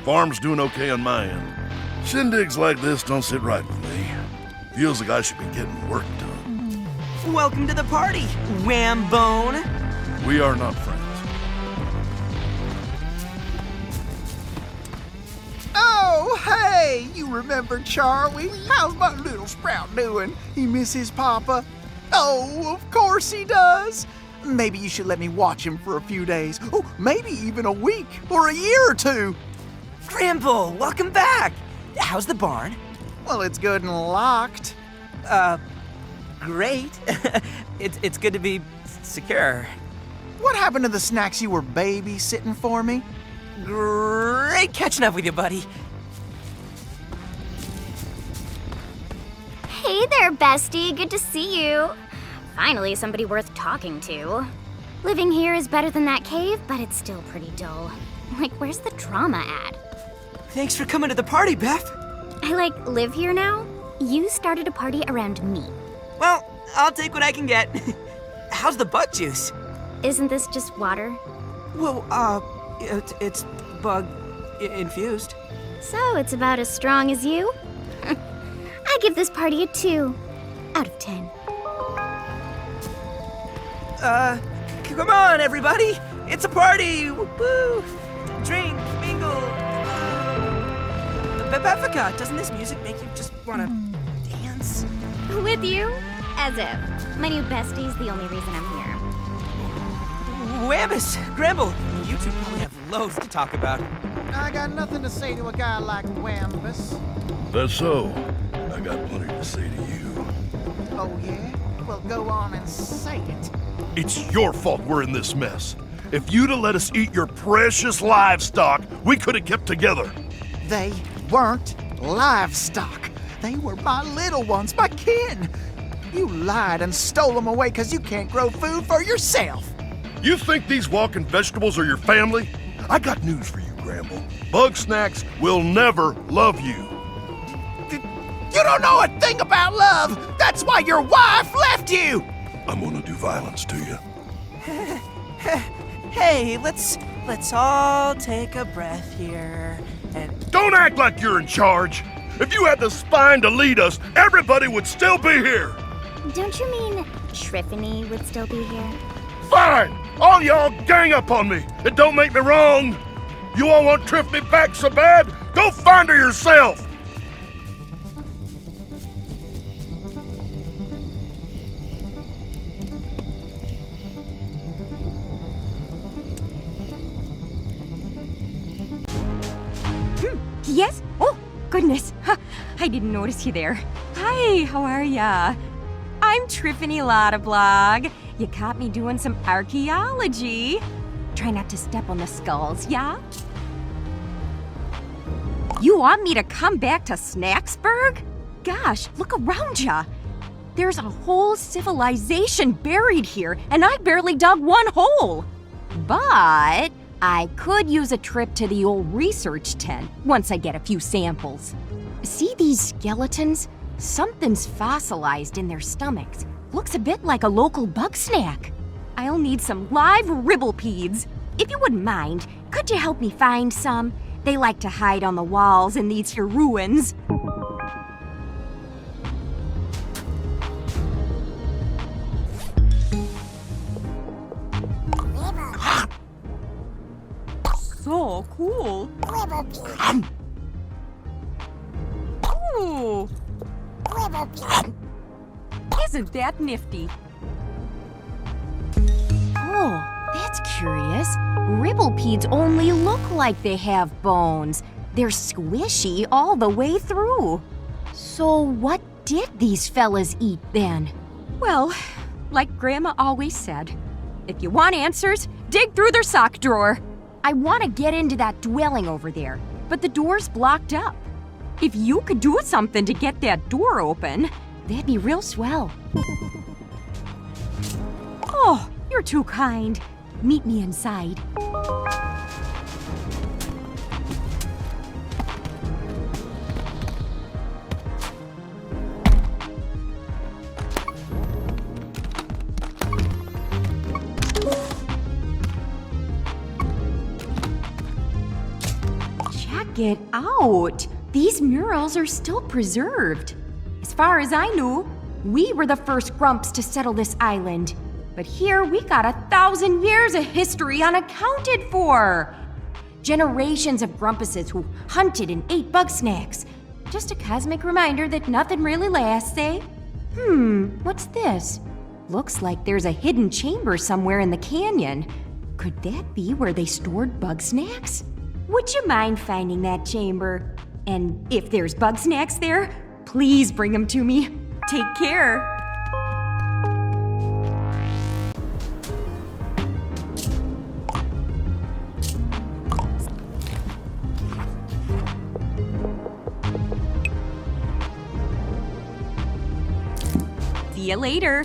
Farm's doing okay on my end. Shindigs like this don't sit right with me. Feels like I should be getting work done. Welcome to the party, Whambone. We are not friends. Oh, hey! You remember Charlie? How's my little sprout doing? He miss his papa? Oh, of course he does. Maybe you should let me watch him for a few days. Oh, maybe even a week or a year or two. Gramble, welcome back. How's the barn? Well, it's good and locked. Great. It's good to be secure. What happened to the snacks you were babysitting for me? Great catching up with you, buddy. Hey there, bestie. Good to see you. Finally, somebody worth talking to. Living here is better than that cave, but it's still pretty dull. Like, where's the drama at? Thanks for coming to the party, Beth. I, live here now. You started a party around me. Well, I'll take what I can get. How's the bug juice? Isn't this just water? Well, it's bug infused. So it's about as strong as you? I give this party a 2 out of 10. Come on, everybody. It's a party. Woo! Drink, mingle. Beffica, doesn't this music make you just want to dance? With you? As if. My new bestie's the only reason I'm here. Whammus, Gramble, you two probably have loads to talk about. I got nothing to say to a guy like Wambus. That's so. I got plenty to say to you. Oh, yeah? Well, go on and say it. It's your fault we're in this mess. If you'd have let us eat your precious livestock, we could have kept together. They weren't livestock. They were my little ones, my kin. You lied and stole them away because you can't grow food for yourself. You think these walking vegetables are your family? I got news for you, Gramble. Bugsnaxs will never love you. You don't know a thing about love. That's why your wife left you. I'm gonna do violence to you. Hey, let's all take a breath here and Don't act like you're in charge. If you had the spine to lead us, everybody would still be here. Don't you mean Triffany would still be here? Fine! All y'all gang up on me. It don't make me wrong. You all want Triffany back so bad? Go find her yourself. Yes? Oh, goodness. I didn't notice you there. Hi, how are ya? I'm Triffany Lottablog. You caught me doing some archaeology. Try not to step on the skulls, yeah? You want me to come back to Snacksburg? Gosh, look around ya. There's a whole civilization buried here, and I barely dug one hole. But I could use a trip to the old research tent once I get a few samples. See these skeletons? Something's fossilized in their stomachs. Looks a bit like a local bug snack. I'll need some live ribblepedes. If you wouldn't mind, could you help me find some? They like to hide on the walls in these here ruins. So cool. Ooh. Isn't that nifty? Oh, that's curious. Ribblepedes only look like they have bones. They're squishy all the way through. So what did these fellas eat then? Well, like Grandma always said, if you want answers, dig through their sock drawer. I want to get into that dwelling over there, but the door's blocked up. If you could do something to get that door open, that'd be real swell. Oh, you're too kind. Meet me inside. Check get out. These murals are still preserved. As far as I knew, we were the first grumps to settle this island. But here we got 1,000 years of history unaccounted for. Generations of grumpuses who hunted and ate Bugsnaxs. Just a cosmic reminder that nothing really lasts, eh? What's this? Looks like there's a hidden chamber somewhere in the canyon. Could that be where they stored Bugsnaxs? Would you mind finding that chamber? And if there's Bugsnaxs there, please bring them to me. Take care. See you later.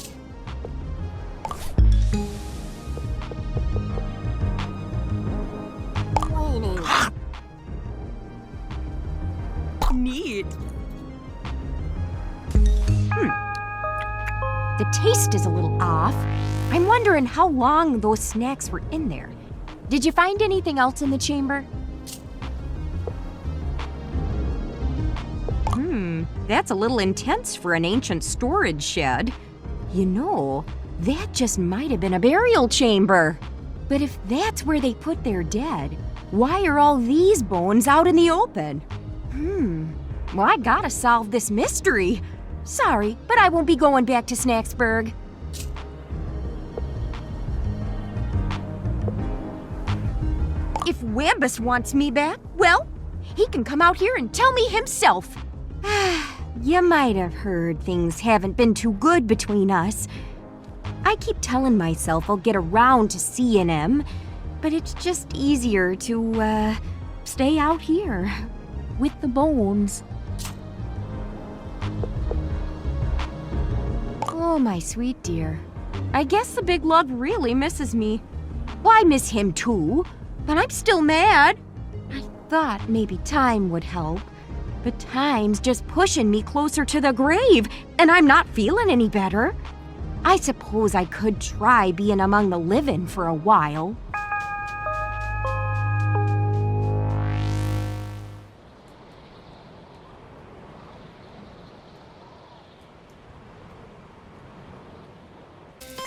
Neat. The taste is a little off. I'm wondering how long those snacks were in there. Did you find anything else in the chamber? That's a little intense for an ancient storage shed. You know, that just might have been a burial chamber. But if that's where they put their dead, why are all these bones out in the open? Well, I gotta solve this mystery. Sorry, but I won't be going back to Snacksburg. If Wambus wants me back, well, he can come out here and tell me himself. You might have heard things haven't been too good between us. I keep telling myself I'll get around to seeing him, but it's just easier to, stay out here with the bones. Oh, my sweet dear. I guess the big lug really misses me. Well, I miss him too, but I'm still mad. I thought maybe time would help, but time's just pushing me closer to the grave, and I'm not feeling any better. I suppose I could try being among the living for a while.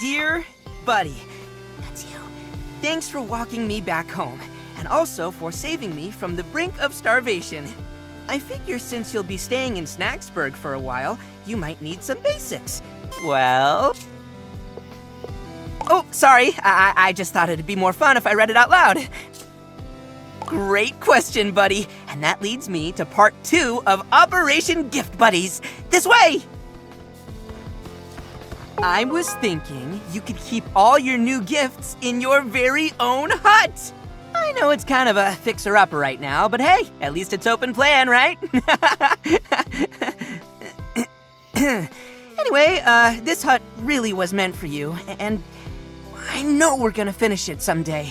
Dear Buddy, that's you. Thanks for walking me back home, and also for saving me from the brink of starvation. I figure since you'll be staying in Snacksburg for a while, you might need some basics. Well... Oh, sorry, I just thought it'd be more fun if I read it out loud. Great question, buddy, and that leads me to part 2 of Operation Gift Buddies. This way! I was thinking you could keep all your new gifts in your very own hut. I know it's kind of a fixer-upper right now, but hey, at least it's open plan, right? Anyway, this hut really was meant for you, and I know we're gonna finish it someday.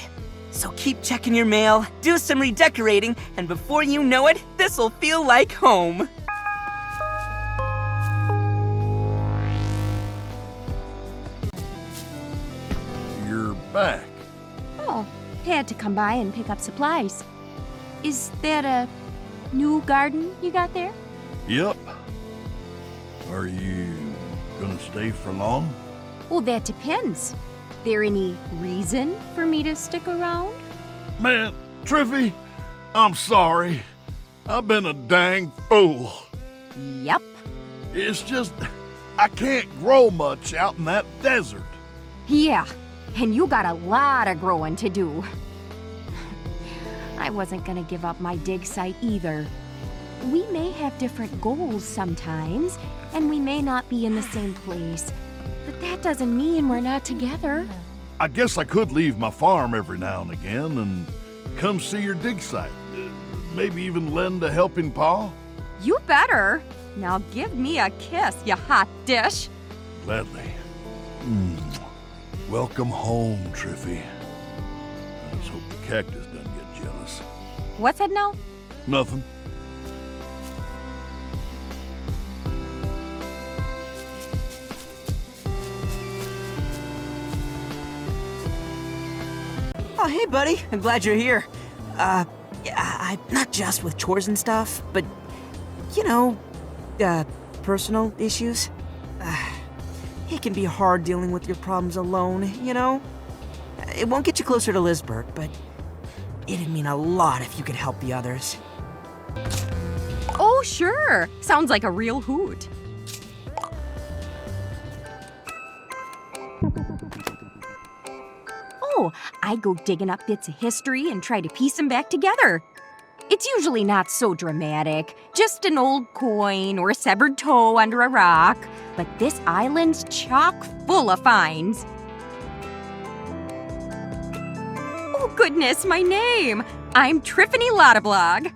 So keep checking your mail, do some redecorating, and before you know it, this'll feel like home. You're back. Oh, had to come by and pick up supplies. Is that a new garden you got there? Yep. Are you gonna stay for long? Well, that depends. There any reason for me to stick around? Man, Triffy, I'm sorry. I've been a dang fool. Yep. It's just, I can't grow much out in that desert. Yeah, and you got a lot of growing to do. I wasn't gonna give up my dig site either. We may have different goals sometimes, and we may not be in the same place. But that doesn't mean we're not together. I guess I could leave my farm every now and again and come see your dig site. Maybe even lend a helping paw? You better. Now give me a kiss, you hot dish. Gladly. Welcome home, Triffy. I just hope the cactus doesn't get jealous. What's that now? Nothing. Oh, hey, buddy. I'm glad you're here. Not just with chores and stuff, but, personal issues. It can be hard dealing with your problems alone, you know? It won't get you closer to Lisbert, but it'd mean a lot if you could help the others. Oh, sure. Sounds like a real hoot. Oh, I go digging up bits of history and try to piece them back together. It's usually not so dramatic, just an old coin or a severed toe under a rock, but this island's chock full of finds. Oh goodness, my name! I'm Triffany Lottablog.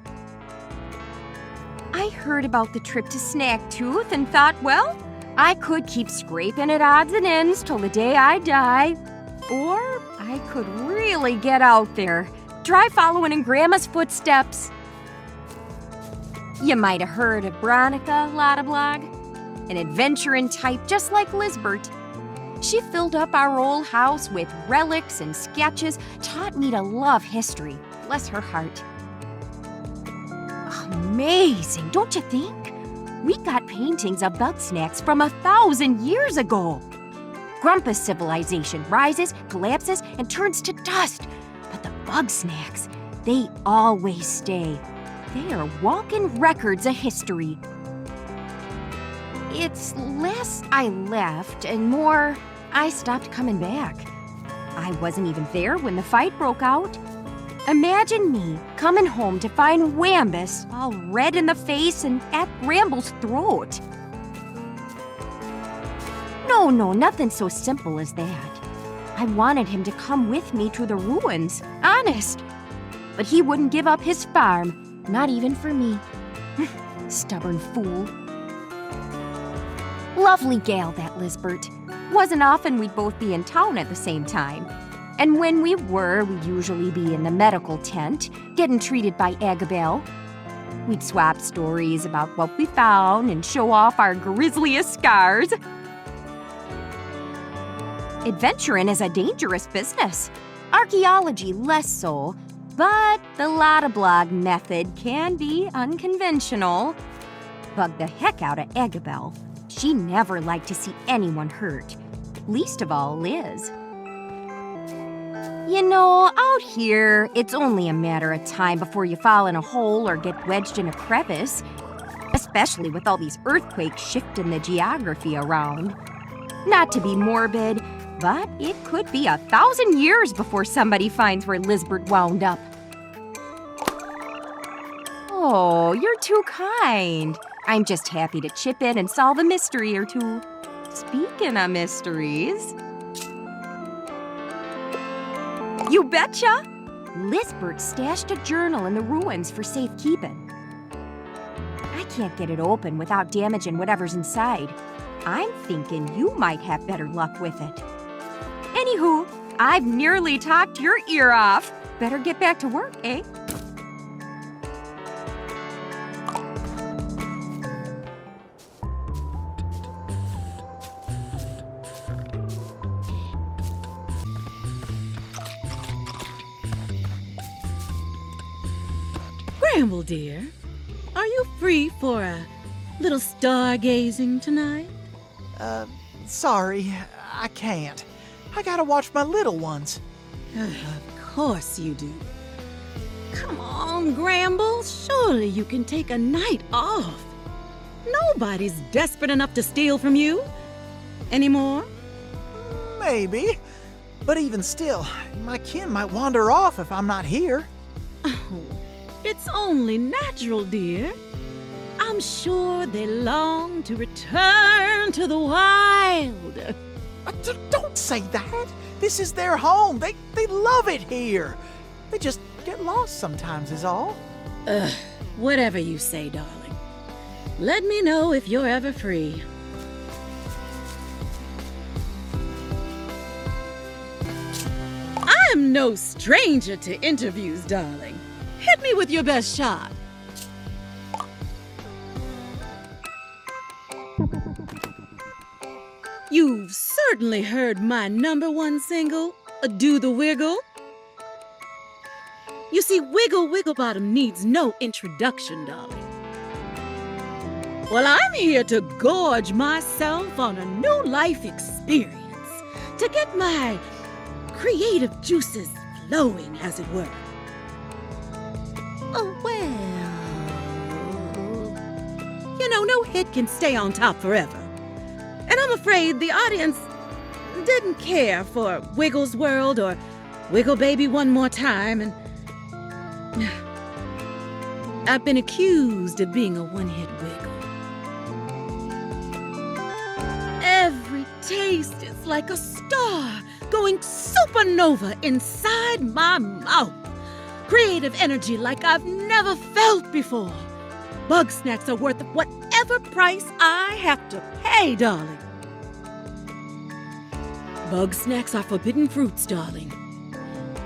I heard about the trip to Snacktooth and thought, well, I could keep scraping at odds and ends till the day I die. Or I could really get out there, try following in Grandma's footsteps. You might have heard of Veronica Lottablog, an adventuring type just like Lisbert. She filled up our old house with relics and sketches, taught me to love history. Bless her heart. Amazing, don't you think? We got paintings of Bugsnaxs from 1,000 years ago. Grumpus civilization rises, collapses, and turns to dust. But the Bugsnaxs, they always stay. They are walking records of history. It's less I left and more I stopped coming back. I wasn't even there when the fight broke out. Imagine me coming home to find Wambus all red in the face and at Bramble's throat. No, nothing so simple as that. I wanted him to come with me to the ruins, honest. But he wouldn't give up his farm, not even for me. Stubborn fool. Lovely gal, that Lisbert. Wasn't often we'd both be in town at the same time. And when we were, we'd usually be in the medical tent, getting treated by Agabel. We'd swap stories about what we found and show off our grisliest scars. Adventuring is a dangerous business. Archaeology less so, but the Lottablog method can be unconventional. Bugged the heck out of Agabel. She never liked to see anyone hurt, least of all Liz. You know, out here, it's only a matter of time before you fall in a hole or get wedged in a crevice, especially with all these earthquakes shifting the geography around. Not to be morbid, but it could be 1,000 years before somebody finds where Lisbert wound up. Oh, you're too kind. I'm just happy to chip in and solve a mystery or two. Speaking of mysteries... You betcha! Lisbert stashed a journal in the ruins for safekeeping. I can't get it open without damaging whatever's inside. I'm thinking you might have better luck with it. Anywho, I've nearly talked your ear off. Better get back to work, eh? Bramble, dear, are you free for a little stargazing tonight? Sorry, I can't. I gotta watch my little ones. Of course you do. Come on, Gramble, surely you can take a night off. Nobody's desperate enough to steal from you anymore. Maybe. But even still, my kin might wander off if I'm not here. It's only natural, dear. I'm sure they long to return to the wild. Don't say that. This is their home. They love it here. They just get lost sometimes is all. Whatever you say, darling. Let me know if you're ever free. I'm no stranger to interviews, darling. Hit me with your best shot. You've certainly heard my #1 single, Do the Wiggle. You see, Wiggle Wigglebottom needs no introduction, darling. Well, I'm here to gorge myself on a new life experience, to get my creative juices flowing, as it were. Oh, well. You know, no hit can stay on top forever. And I'm afraid the audience didn't care for Wiggle's World or Wiggle Baby One More Time, and I've been accused of being a one-hit wiggle. Every taste is like a star going supernova inside my mouth. Creative energy like I've never felt before. Bugsnaxs are worth whatever price I have to pay, darling. Bugsnaxs are forbidden fruits, darling.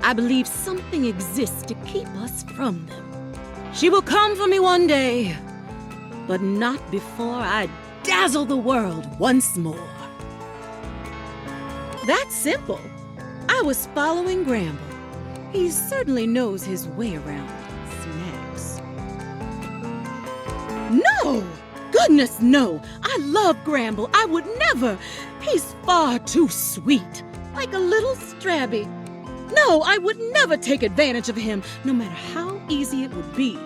I believe something exists to keep us from them. She will come for me one day, but not before I dazzle the world once more. That's simple. I was following Gramble. He certainly knows his way around snacks. No! Goodness, no! I love Gramble. I would never. He's far too sweet, like a little strabby. No, I would never take advantage of him, no matter how easy it would be.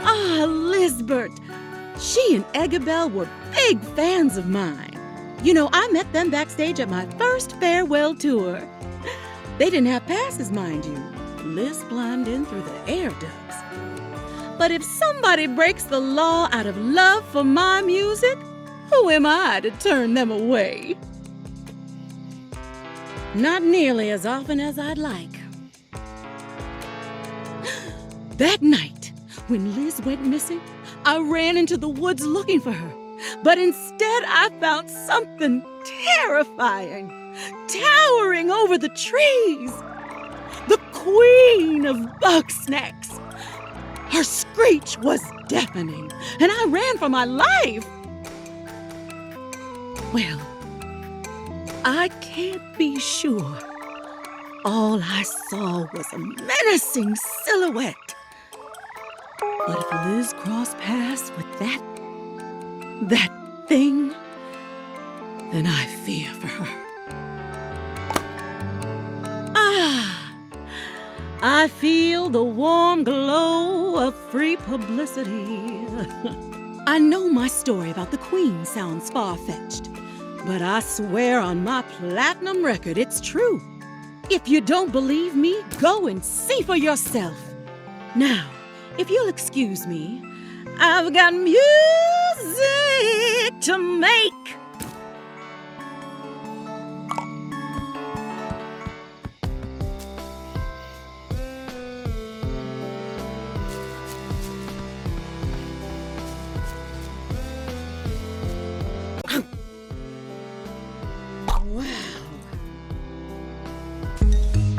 Ah, Lizbert. She and Eggabell were big fans of mine. You know, I met them backstage at my first farewell tour. They didn't have passes, mind you. Liz climbed in through the air ducts. But if somebody breaks the law out of love for my music, who am I to turn them away? Not nearly as often as I'd like. That night, when Liz went missing, I ran into the woods looking for her. But instead, I found something terrifying, towering over the trees. The queen of Bugsnaxs. Her screech was deafening, and I ran for my life. Well, I can't be sure. All I saw was a menacing silhouette. But if Liz crossed paths with that thing, then I fear for her. I feel the warm glow of free publicity. I know my story about the Queen sounds far-fetched, but I swear on my platinum record it's true. If you don't believe me, go and see for yourself. Now, if you'll excuse me, I've got music to make.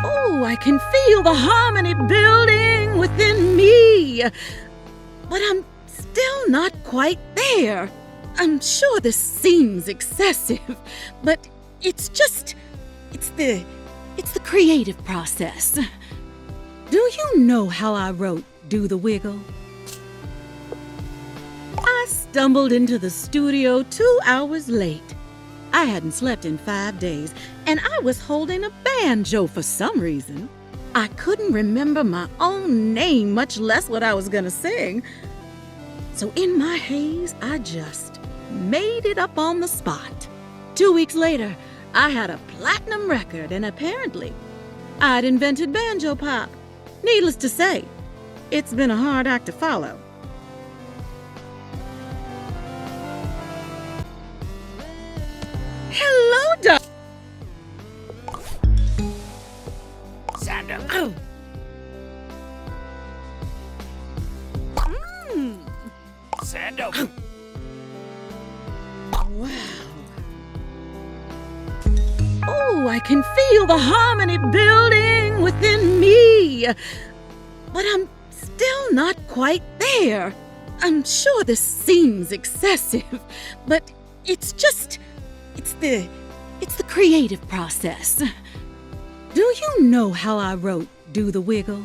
Oh, I can feel the harmony building within me. But I'm still not quite there. I'm sure this seems excessive, but it's the creative process. Do you know how I wrote Do the Wiggle? I stumbled into the studio 2 hours late. I hadn't slept in 5 days, and I was holding a banjo for some reason. I couldn't remember my own name, much less what I was gonna sing. So in my haze, I just made it up on the spot. 2 weeks later, I had a platinum record, and apparently, I'd invented banjo pop. Needless to say, it's been a hard act to follow. Hello, Doc. Sandal. Oh. Sandal. Wow. Oh, I can feel the harmony building within me. But I'm still not quite there. I'm sure this seems excessive, but it's the creative process. Do you know how I wrote do the wiggle.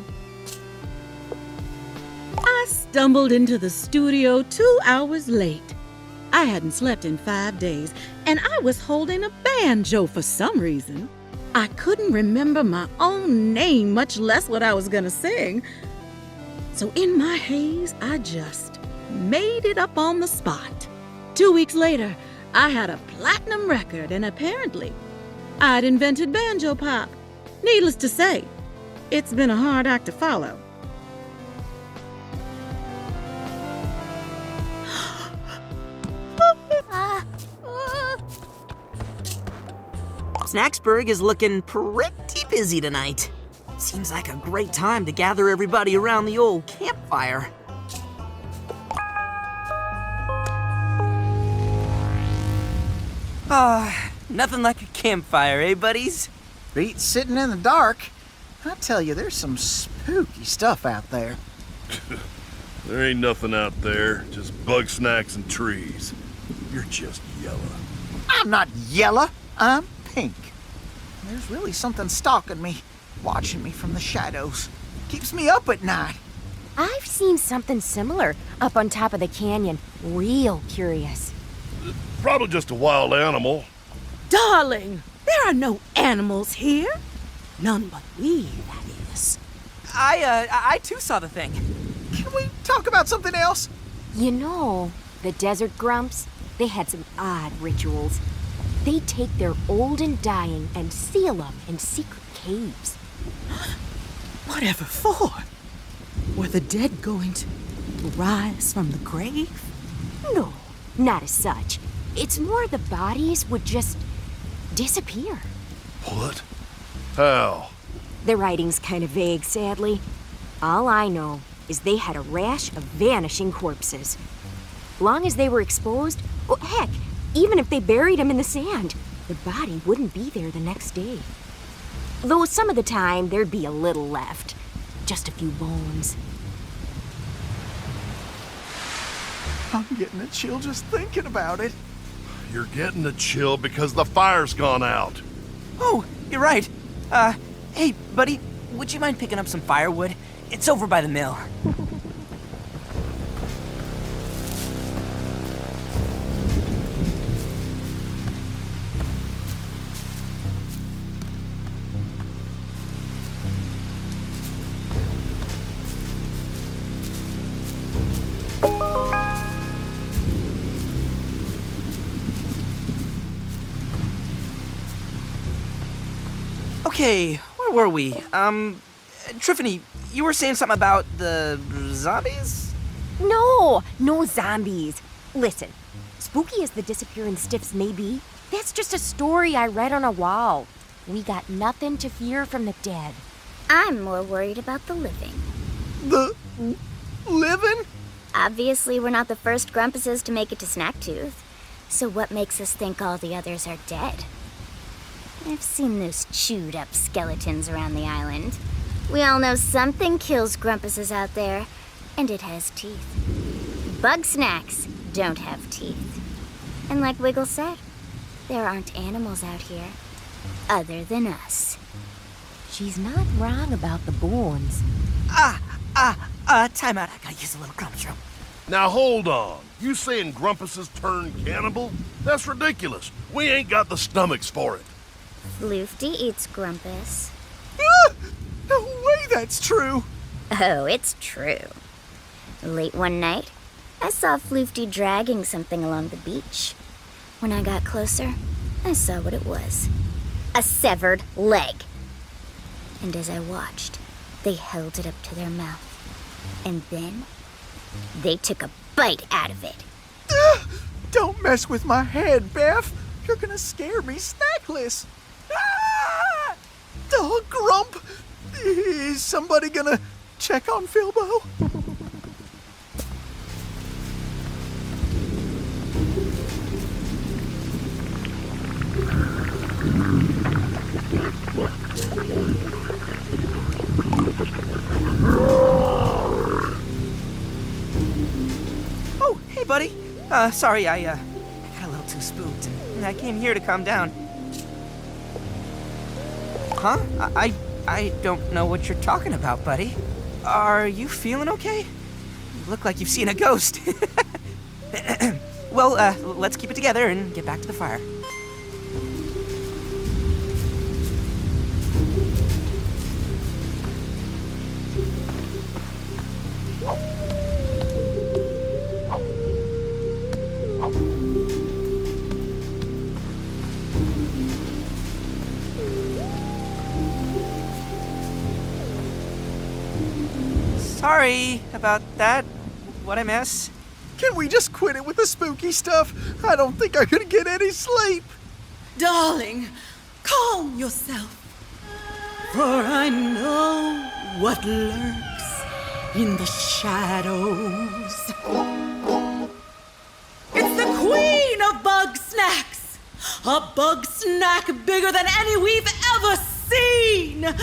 I stumbled into the studio 2 hours late. I hadn't slept in 5 days, and I was holding a banjo for some reason. I couldn't remember my own name, much less what I was gonna sing. So in my haze, I just made it up on the spot. 2 weeks later, I had a platinum record, and apparently, I'd invented banjo pop. Needless to say, it's been a hard act to follow. Snaxburg is looking pretty busy tonight. Seems like a great time to gather everybody around the old campfire. Nothing like a campfire, eh, buddies? Beats sitting in the dark. I tell you, there's some spooky stuff out there. There ain't nothing out there, just Bugsnaxs and trees. You're just yellow. I'm not yellow, I'm pink. There's really something stalking me, watching me from the shadows. Keeps me up at night. I've seen something similar up on top of the canyon. Real curious. Probably just a wild animal. Darling, there are no animals here. None but we, that is. I too saw the thing. Can we talk about something else? You know, the desert grumps, they had some odd rituals. They take their old and dying and seal them in secret caves. Whatever for? Were the dead going to rise from the grave? No, not as such. It's more the bodies would just disappear. What? How? The writing's kind of vague, sadly. All I know is they had a rash of vanishing corpses. Long as they were exposed, well, heck, even if they buried them in the sand, the body wouldn't be there the next day. Though some of the time, there'd be a little left. Just a few bones. I'm getting a chill just thinking about it. You're getting a chill because the fire's gone out. Oh, you're right. Hey, buddy, would you mind picking up some firewood? It's over by the mill. Okay, where were we? Triffany, you were saying something about the zombies? No zombies. Listen, spooky as the disappearing stiffs may be, that's just a story I read on a wall. We got nothing to fear from the dead. I'm more worried about the living. The living? Obviously, we're not the first grumpuses to make it to Snacktooth. So what makes us think all the others are dead? I've seen those chewed up skeletons around the island. We all know something kills grumpuses out there, and it has teeth. Bugsnaxs don't have teeth. And like Wiggle said, there aren't animals out here other than us. She's not wrong about the bones. Time out. I gotta use a little grump shroom. Now hold on. You saying grumpuses turn cannibal? That's ridiculous. We ain't got the stomachs for it. Floofty eats grumpus. No way that's true. Oh, it's true. Late one night, I saw Floofty dragging something along the beach. When I got closer, I saw what it was. A severed leg. And as I watched, they held it up to their mouth. And then, they took a bite out of it. Don't mess with my head, Beth. You're gonna scare me snackless. Ah! Oh, Grump! Is somebody gonna check on Filbo? Oh, hey, buddy. Sorry, I got a little too spooked, and I came here to calm down. Huh? I I don't know what you're talking about, buddy. Are you feeling okay? You look like you've seen a ghost. Well, let's keep it together and get back to the fire. Sorry about that. What'd I miss? Can we just quit it with the spooky stuff? I don't think I could get any sleep. Darling, calm yourself. For I know what lurks in the shadows. It's the queen of Bugsnaxs! A bug snack bigger than any we've ever seen!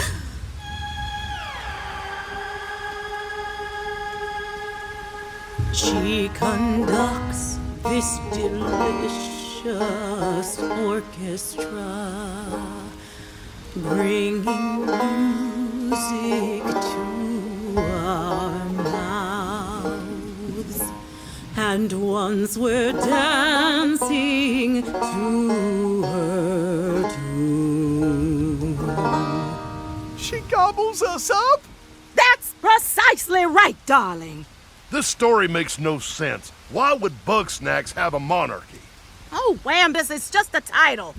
She conducts this delicious orchestra, bringing music to our mouths. And once we're dancing to her tune. She gobbles us up? That's precisely right, darling. This story makes no sense. Why would Bugsnaxs have a monarchy? Oh, Wambus, it's just a title.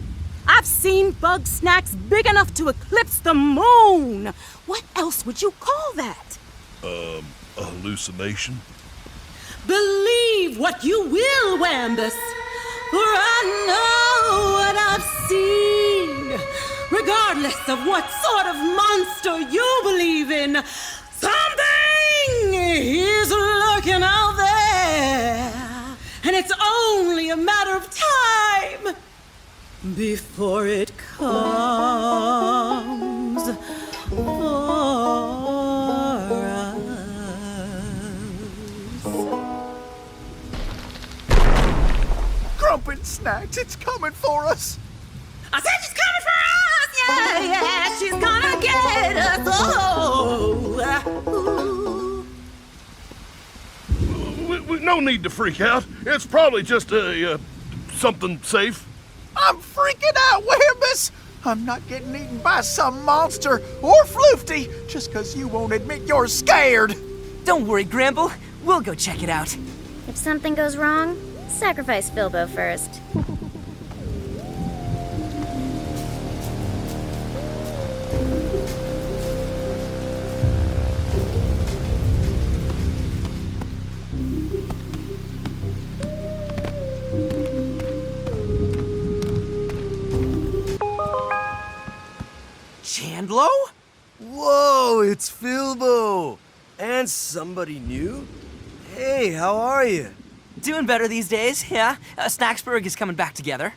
I've seen Bugsnaxs big enough to eclipse the moon. What else would you call that? A hallucination? Believe what you will, Wambus, for I know what I've seen. Regardless of what sort of monster you believe in, something is lurking out there, and it's only a matter of time before it comes for us. Grump and Snacks, it's coming for us. I said she's coming for us! Yeah, yeah, she's gonna get us! Oh! No need to freak out. It's probably just something safe. I'm freaking out, Wambus! I'm not getting eaten by some monster or Floofty just because you won't admit you're scared. Don't worry, Gramble. We'll go check it out. If something goes wrong, sacrifice Filbo first. Chandlo? Whoa, it's Filbo! And somebody new? Hey, how are you? Doing better these days, yeah. Snacksburg is coming back together.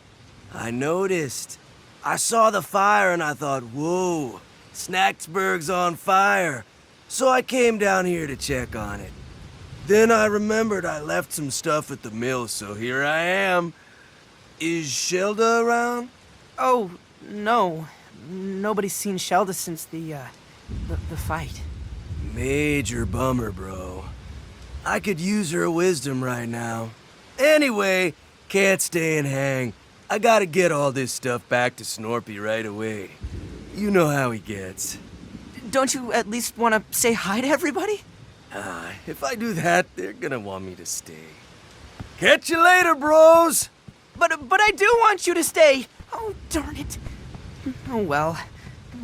I noticed. I saw the fire and I thought, whoa, Snacksburg's on fire. So I came down here to check on it. Then I remembered I left some stuff at the mill, so here I am. Is Shelda around? Oh, no. Nobody's seen Shelda since the fight. Major bummer, bro. I could use her wisdom right now. Anyway, can't stay and hang. I gotta get all this stuff back to Snorpy right away. You know how he gets. Don't you at least want to say hi to everybody? If I do that, they're gonna want me to stay. Catch you later, bros! But I do want you to stay. Oh, darn it. Oh, well.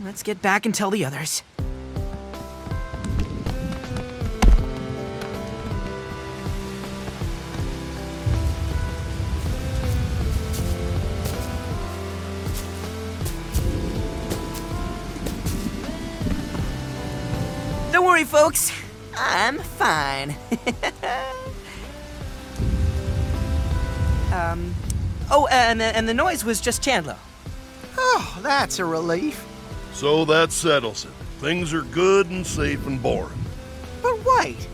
Let's get back and tell the others. Don't worry, folks. I'm fine. And the noise was just Chandlo. Oh, that's a relief. So that settles it. Things are good and safe and boring. But wait,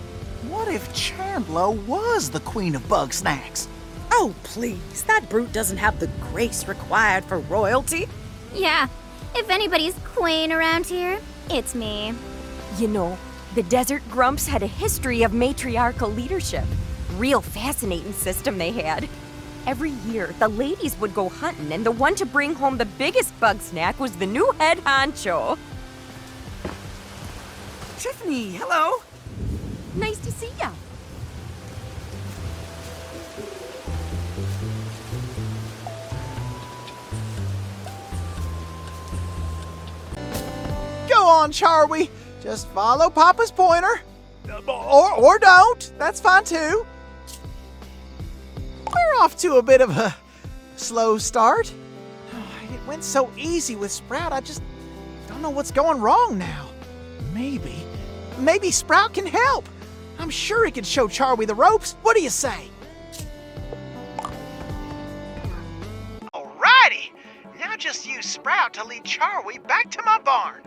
what if Chandlo was the queen of Bugsnaxs? Oh, please. That brute doesn't have the grace required for royalty. Yeah, if anybody's queen around here, It's me. You know, the Desert Grumps had a history of matriarchal leadership. Real fascinating system they had. Every year, the ladies would go hunting, and the one to bring home the biggest bug snack was the new head honcho. Tiffany, hello. Nice to see ya. Go on, Charlie. Just follow Papa's pointer. Or don't. That's fine too. We're off to a bit of a slow start. It went so easy with Sprout, I just don't know what's going wrong now. Maybe Sprout can help. I'm sure he can show Charlie the ropes. What do you say? Alrighty. Now just use Sprout to lead Charlie back to my barn.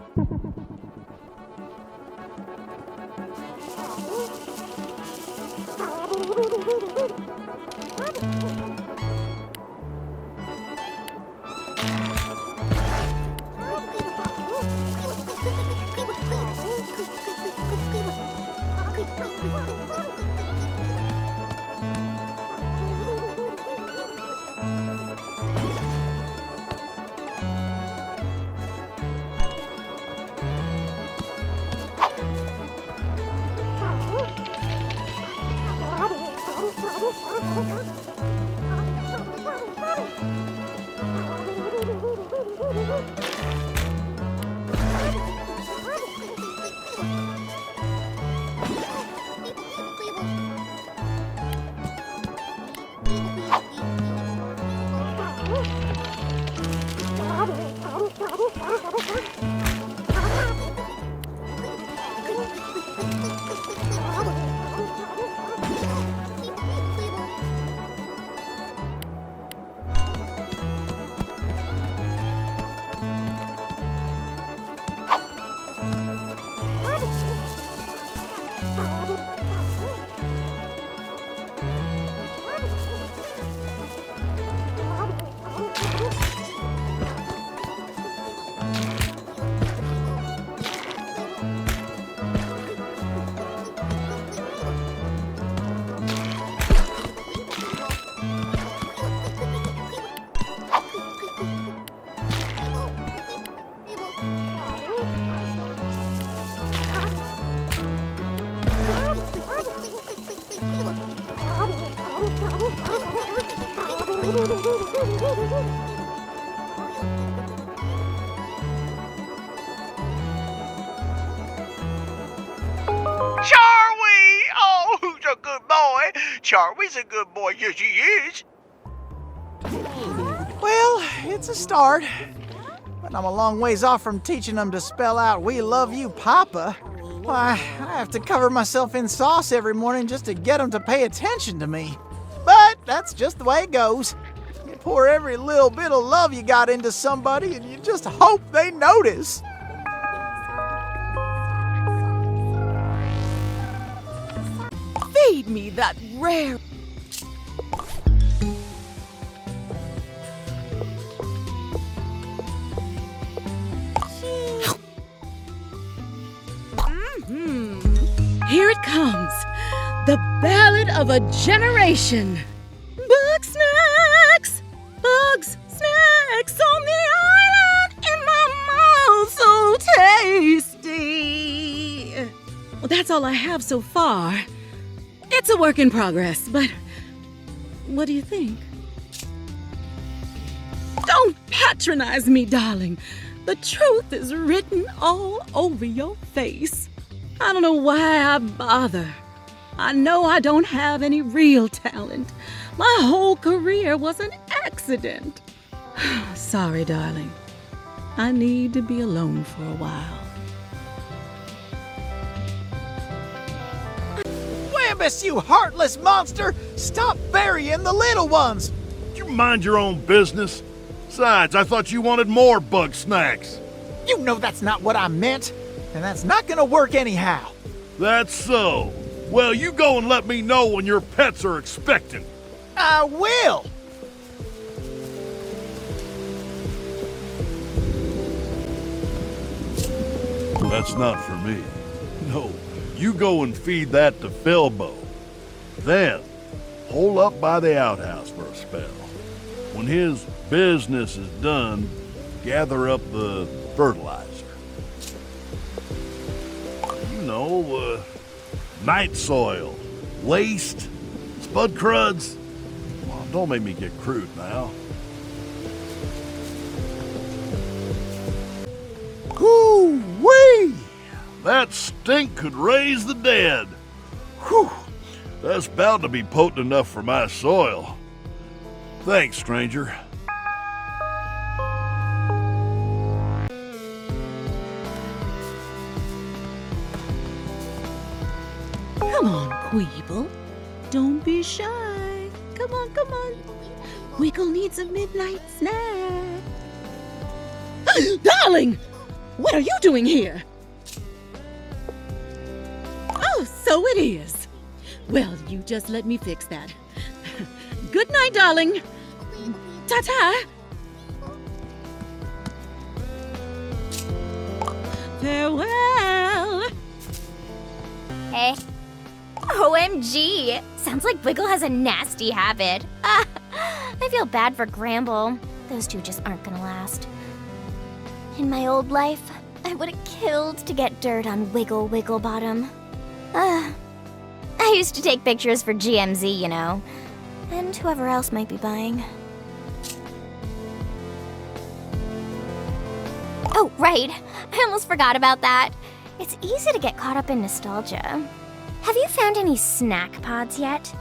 Charlie! Oh, who's a good boy? Charlie's a good boy, yes he is. Well, it's a start. But I'm a long ways off from teaching them to spell out, "We love you, Papa." Why, I have to cover myself in sauce every morning just to get them to pay attention to me. But that's just the way it goes. You pour every little bit of love you got into somebody and you just hope they notice. Feed me that rare. Here it comes. The ballad of a generation. Bugsnaxs! Bugsnaxs on the island in my mouth, so tasty. Well, that's all I have so far. It's a work in progress, but what do you think? Don't patronize me, darling. The truth is written all over your face. I don't know why I bother. I know I don't have any real talent. My whole career was an accident. Sorry, darling. I need to be alone for a while. Wambus, you heartless monster! Stop burying the little ones! You mind your own business. Besides, I thought you wanted more Bugsnaxs. You know that's not what I meant, and that's not gonna work anyhow. That's so. Well, you go and let me know when your pets are expecting. I will! That's not for me. No, you go and feed that to Filbo. Then, hole up by the outhouse for a spell. When his business is done, gather up the fertilizer. You know, night soil, waste, spud cruds. Oh, don't make me get crude now. Whoo-wee! That stink could raise the dead. Whew! That's bound to be potent enough for my soil. Thanks, stranger. Come on, Queeble. Don't be shy. Come on, come on. Wiggle needs a midnight snack. Darling! What are you doing here? Oh, so it is. Well, you just let me fix that. Good night, darling. Ta-ta. Farewell. Hey. OMG! Sounds like Wiggle has a nasty habit. I feel bad for Gramble. Those two just aren't gonna last. In my old life, I would have killed to get dirt on Wiggle Wigglebottom. I used to take pictures for GMZ, you know, and whoever else might be buying. Oh, right. I almost forgot about that. It's easy to get caught up in nostalgia. Have you found any snack pods yet?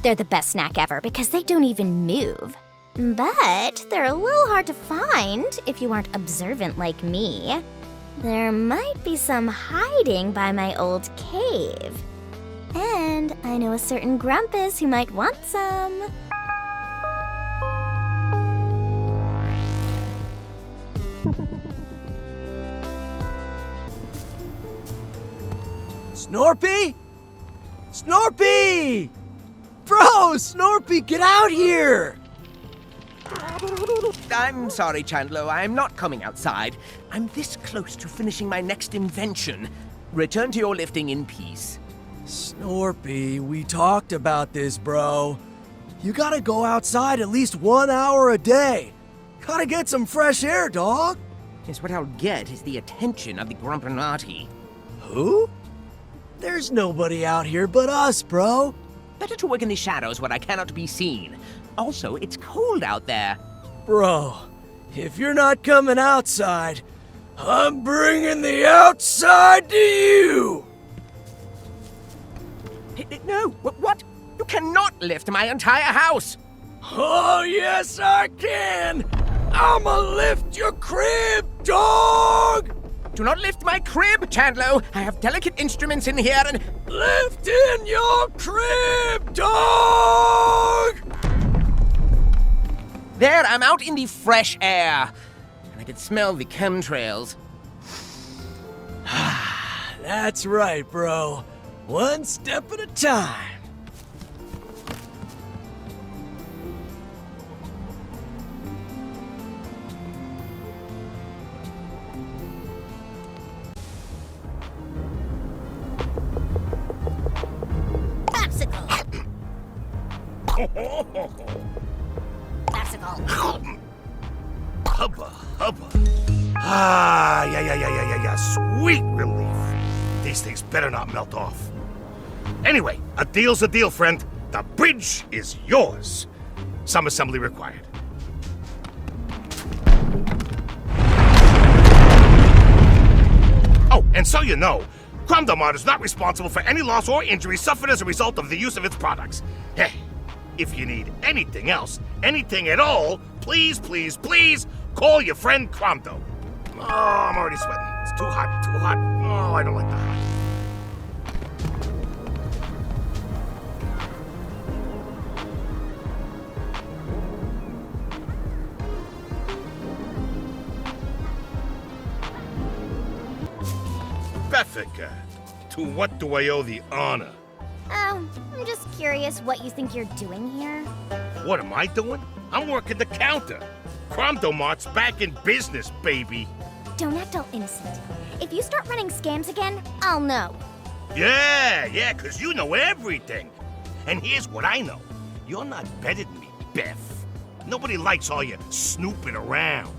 They're the best snack ever because they don't even move. But they're a little hard to find if you aren't observant like me. There might be some hiding by my old cave. And I know a certain grumpus who might want some. Snorpy? Snorpy! Bro, Snorpy, get out here! I'm sorry, Chandler. I'm not coming outside. I'm this close to finishing my next invention. Return to your lifting in peace. Snorpy, we talked about this, bro. You gotta go outside at least 1 hour a day. Gotta get some fresh air, dog. Yes, what I'll get is the attention of the Grumpinati. Who? There's nobody out here but us, bro. Better to work in the shadows where I cannot be seen. Also, it's cold out there. Bro, if you're not coming outside, I'm bringing the outside to you! No, what? You cannot lift my entire house! Oh, yes, I can! I'ma lift your crib, dog! Do not lift my crib, Chandler! I have delicate instruments in here and... Lift in your crib, dog! There, I'm out in the fresh air. And I can smell the chemtrails. That's right, bro. One step at a time. Hubba, hubba. Ah, yeah. Sweet relief. These things better not melt off. Anyway, a deal's a deal, friend. The bridge is yours. Some assembly required. Oh, and so you know, Grumdomart is not responsible for any loss or injury suffered as a result of the use of its products. Hey, if you need anything else, anything at all, please call your friend Cromdo. Oh, I'm already sweating. It's too hot. Oh, I don't like the hot. Bethica, to what do I owe the honor? I'm just curious what you think you're doing here. What am I doing? I'm working the counter. Grumdomart's back in business, baby. Don't act all innocent. If you start running scams again, I'll know. Yeah, 'cause you know everything. And here's what I know. You're not better than me, Beth. Nobody likes all your snooping around.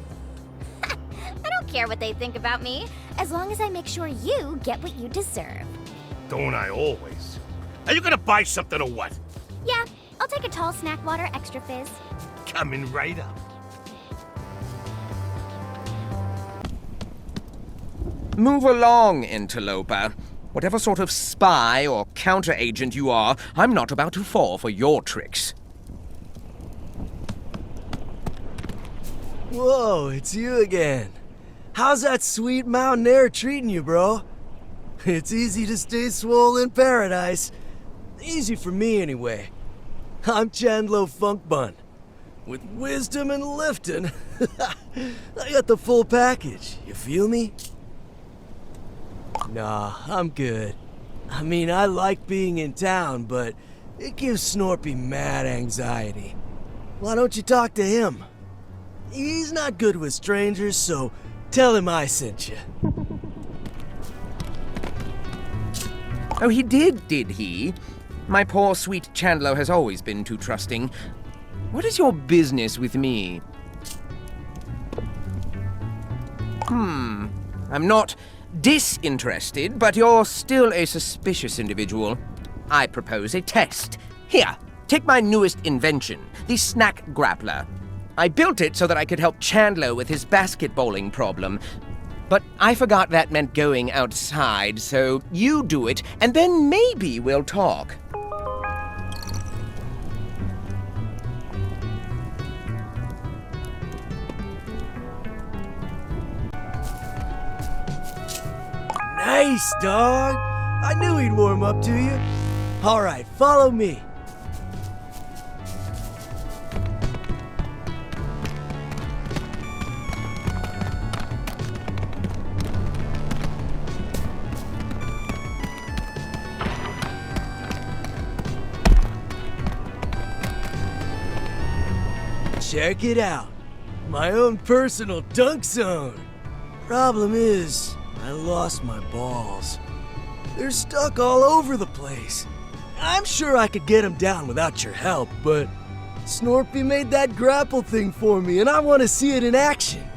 I don't care what they think about me, as long as I make sure you get what you deserve. Don't I always? Are you gonna buy something or what? Yeah, I'll take a tall snack water extra fizz. Coming right up. Move along, interloper. Whatever sort of spy or counter-agent you are, I'm not about to fall for your tricks. Whoa, it's you again. How's that sweet mountain air treating you, bro? It's easy to stay swole in paradise. Easy for me, anyway. I'm Chandlo Funkbun. With wisdom and lifting, I got the full package. You feel me? Nah, I'm good. I mean, I like being in town, but it gives Snorpy mad anxiety. Why don't you talk to him? He's not good with strangers, so tell him I sent you. Oh, he did he? My poor sweet Chandlo has always been too trusting. What is your business with me? I'm not disinterested, but you're still a suspicious individual. I propose a test. Here, take my newest invention, the snack grappler. I built it so that I could help Chandlo with his basketballing problem. But I forgot that meant going outside, so you do it, and then maybe we'll talk. Nice, dog. I knew he'd warm up to you. All right, follow me. Check it out. My own personal dunk zone. Problem is, I lost my balls. They're stuck all over the place. I'm sure I could get them down without your help, but Snorpy made that grapple thing for me, and I want to see it in action.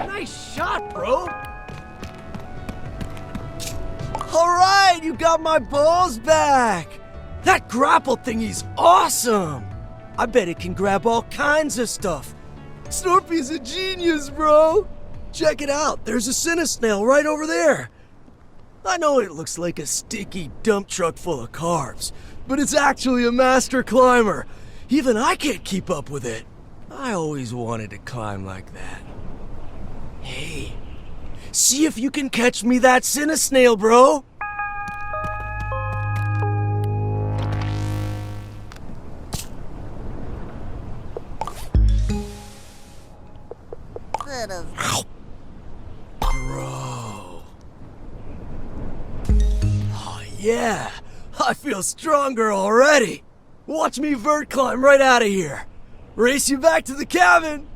Nice shot, bro! Alright, you got my balls back! That grapple thingy's awesome! I bet it can grab all kinds of stuff. Snorpy's a genius, bro! Check it out, there's a Cinesnail right over there. I know it looks like a sticky dump truck full of carbs, but it's actually a master climber. Even I can't keep up with it. I always wanted to climb like that. Hey, see if you can catch me that Cinesnail, bro! Bro. Oh yeah, I feel stronger already. Watch me vert climb right out of here. Race you back to the cabin.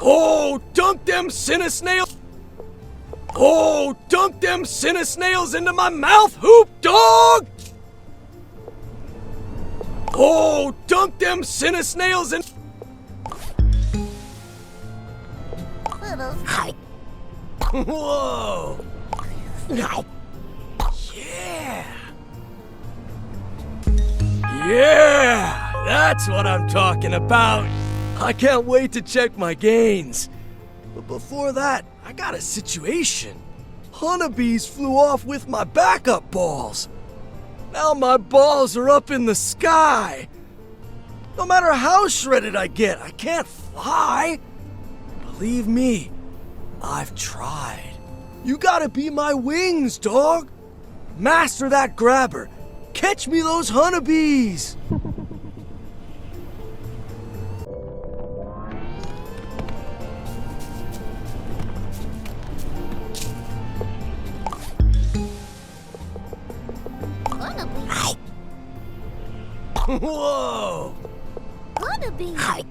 Oh, dunk them snails! Oh, dunk them snails into my mouth, hoop dog! Oh, dunk them snails in. Whoa! Yeah! Yeah! That's what I'm talking about! I can't wait to check my gains. But before that, I got a situation. Honeybees flew off with my backup balls. Now my balls are up in the sky. No matter how shredded I get, I can't fly. Believe me, I've tried. You gotta be my wings, dog. Master that grabber. Catch me those honeybees. Whoa! Wannabe.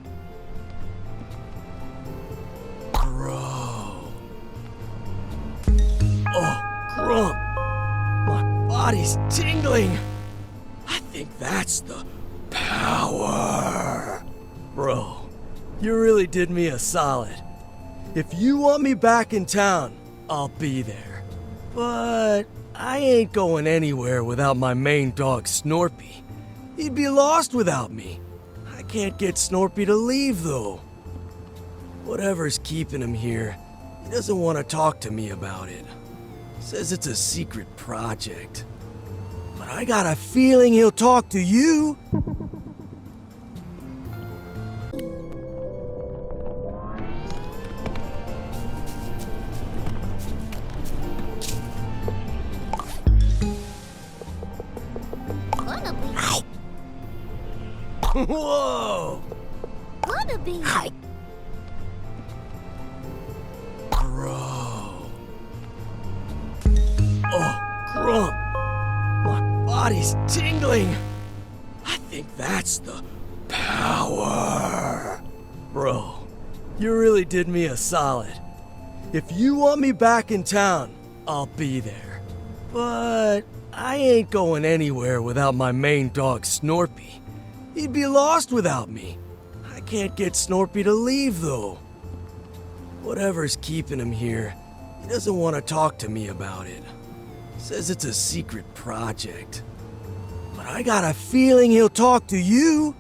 Bro. Oh, grump. My body's tingling. I think that's the power. Bro, you really did me a solid. If you want me back in town, I'll be there. But I ain't going anywhere without my main dog, Snorpy. He'd be lost without me. I can't get Snorpy to leave, though. Whatever's keeping him here, he doesn't want to talk to me about it. Says it's a secret project. But I got a feeling he'll talk to you. Whoa! Wannabe. Bro. Oh, grump. My body's tingling. I think that's the power. Bro, you really did me a solid. If you want me back in town, I'll be there. But I ain't going anywhere without my main dog, Snorpy. He'd be lost without me. I can't get Snorpy to leave, though. Whatever's keeping him here, he doesn't want to talk to me about it. Says it's a secret project. But I got a feeling he'll talk to you.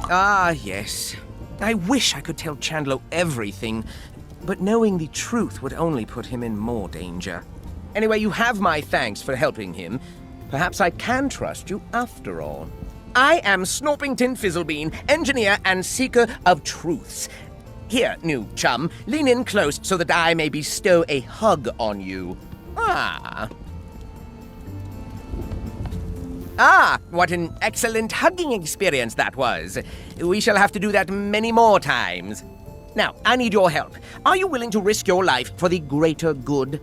Ah, yes. I wish I could tell Chandler everything, but knowing the truth would only put him in more danger. Anyway, you have my thanks for helping him. Perhaps I can trust you after all. I am Snorpington Fizzlebean, engineer and seeker of truths. Here, new chum, lean in close so that I may bestow a hug on you. Ah, what an excellent hugging experience that was. We shall have to do that many more times. Now, I need your help. Are you willing to risk your life for the greater good?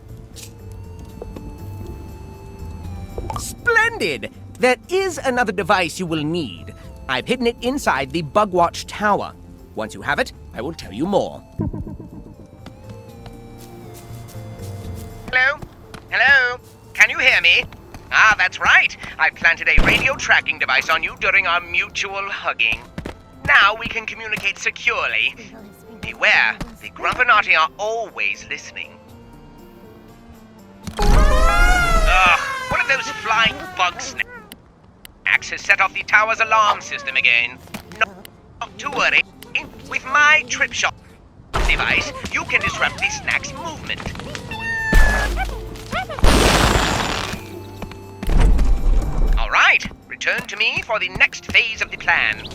Splendid! There is another device you will need. I've hidden it inside the Bugwatch Tower. Once you have it, I will tell you more. Hello? Hello? Can you hear me? Ah, that's right. I planted a radio tracking device on you during our mutual hugging. Now we can communicate securely. Beware, the Grumpinati are always listening. Ugh, one of those flying Bugsnaxs has set off the tower's alarm system again. Not to worry. With my trip shot device, you can disrupt the snack's movement. All right, return to me for the next phase of the plan.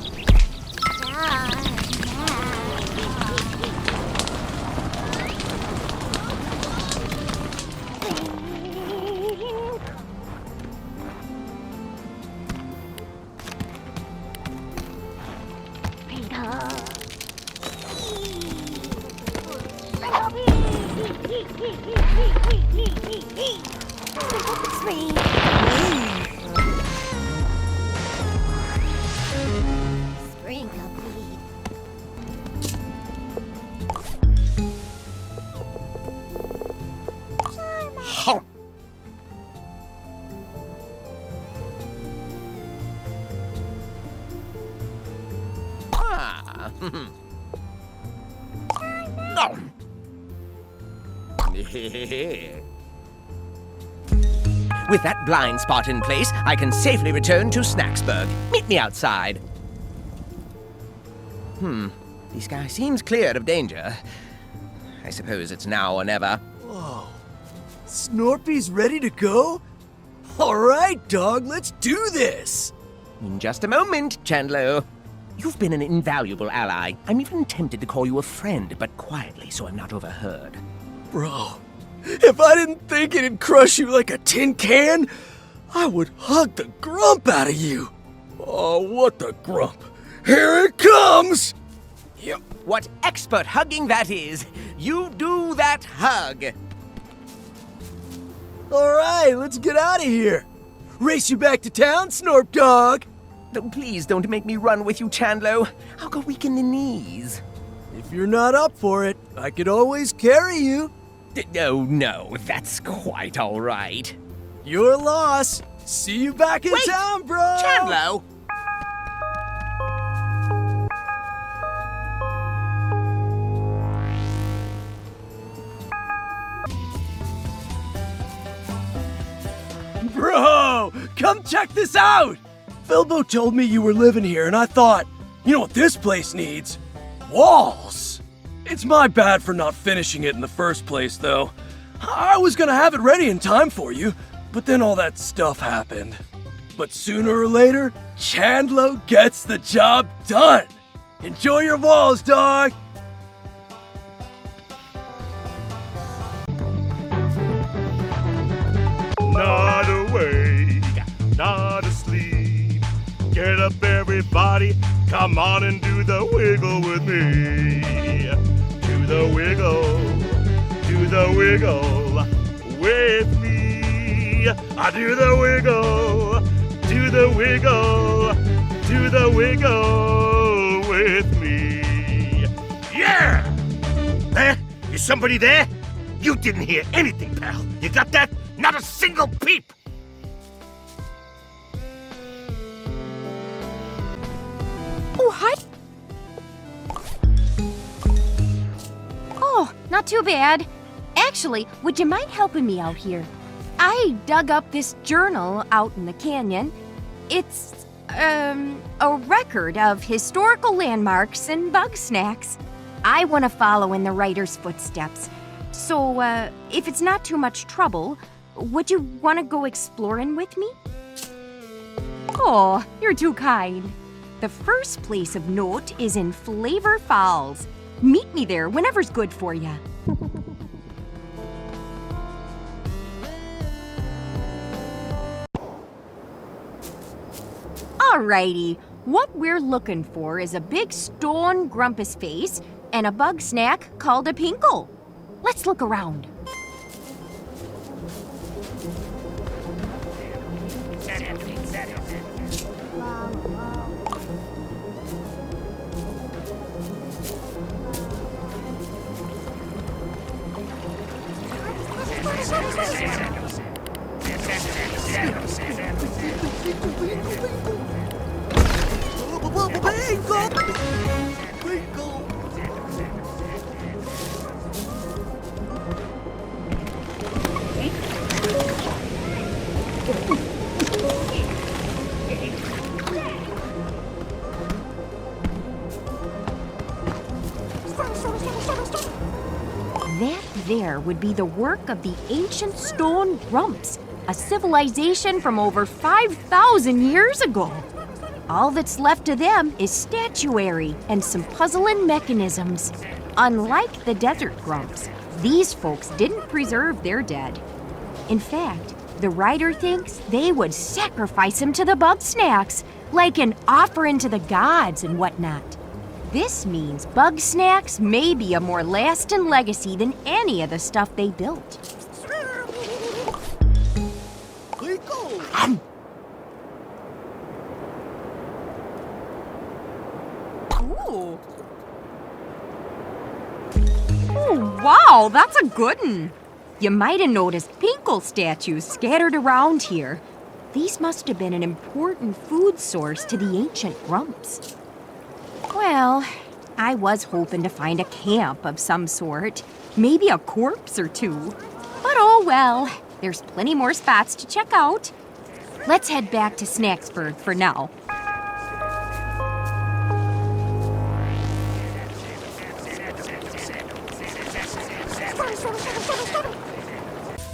drink a bleed. Ah. No. With that blind spot in place, I can safely return to Snacksburg. Meet me outside. The sky seems cleared of danger. I suppose it's now or never. Whoa. Snorpy's ready to go? All right, dog, let's do this! In just a moment, Chandler. You've been an invaluable ally. I'm even tempted to call you a friend, but quietly so I'm not overheard. Bro, if I didn't think it'd crush you like a tin can, I would hug the grump out of you. Oh, what the grump? Here it comes! Yep. What expert hugging that is! You do that hug! All right, let's get out of here. Race you back to town, Snorp Dog. No, please don't make me run with you, Chandler. I'll go weak in the knees. If you're not up for it, I could always carry you. No, that's quite all right. Your loss. See you back in town, bro. Chandler! Bro, come check this out! Filbo told me you were living here, and I thought, you know what this place needs? Walls! It's my bad for not finishing it in the first place, though. I was gonna have it ready in time for you, but then all that stuff happened. But sooner or later, Chandler gets the job done! Enjoy your walls, dog! Not awake, not asleep. Get up, everybody. Come on and do the wiggle with me. Do the wiggle with me. I do the wiggle, do the wiggle, do the wiggle with me. Yeah! There? Is somebody there? You didn't hear anything, pal. You got that? Not a single peep! Oh, hi. Oh, not too bad. Actually, would you mind helping me out here? I dug up this journal out in the canyon. It's, a record of historical landmarks and Bugsnaxs. I want to follow in the writer's footsteps. So, if it's not too much trouble, would you want to go exploring with me? Oh, you're too kind. The first place of note is in Flavor Falls. Meet me there whenever's good for you. Alrighty, what we're looking for is a big stone grumpus face and a bug snack called a pinkle. Let's look around. That there would be the work of the ancient stone grumps, a civilization from over 5,000 years ago. All that's left of them is statuary and some puzzling mechanisms. Unlike the desert grumps, these folks didn't preserve their dead. In fact, the writer thinks they would sacrifice them to the Bugsnaxs, like an offering to the gods and whatnot. This means Bugsnaxs may be a more lasting legacy than any of the stuff they built. Oh, wow, that's a good one. You might have noticed Pinkle statues scattered around here. These must have been an important food source to the ancient grumps. Well, I was hoping to find a camp of some sort. Maybe a corpse or two. But oh well, there's plenty more spots to check out. Let's head back to Snacksburg for now.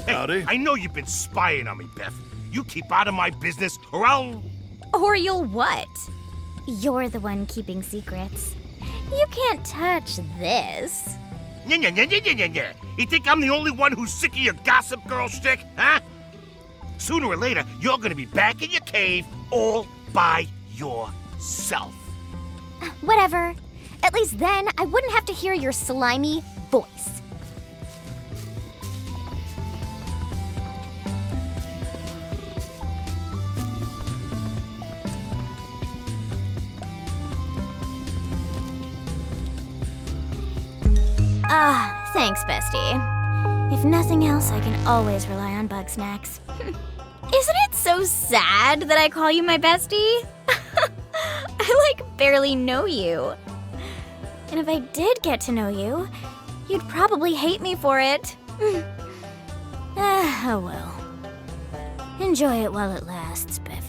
Hey, Howdy. I know you've been spying on me, Beth. You keep out of my business, or I'll... Or you'll what? You're the one keeping secrets. You can't touch this. Nya. You think I'm the only one who's sick of your gossip girl shtick, huh? Sooner or later, you're gonna be back in your cave all by yourself. Whatever. At least then, I wouldn't have to hear your slimy voice. Thanks, bestie. If nothing else, I can always rely on Bugsnaxs. Isn't it so sad that I call you my bestie? I, barely know you. And if I did get to know you, you'd probably hate me for it. Oh well. Enjoy it while it lasts, bestie.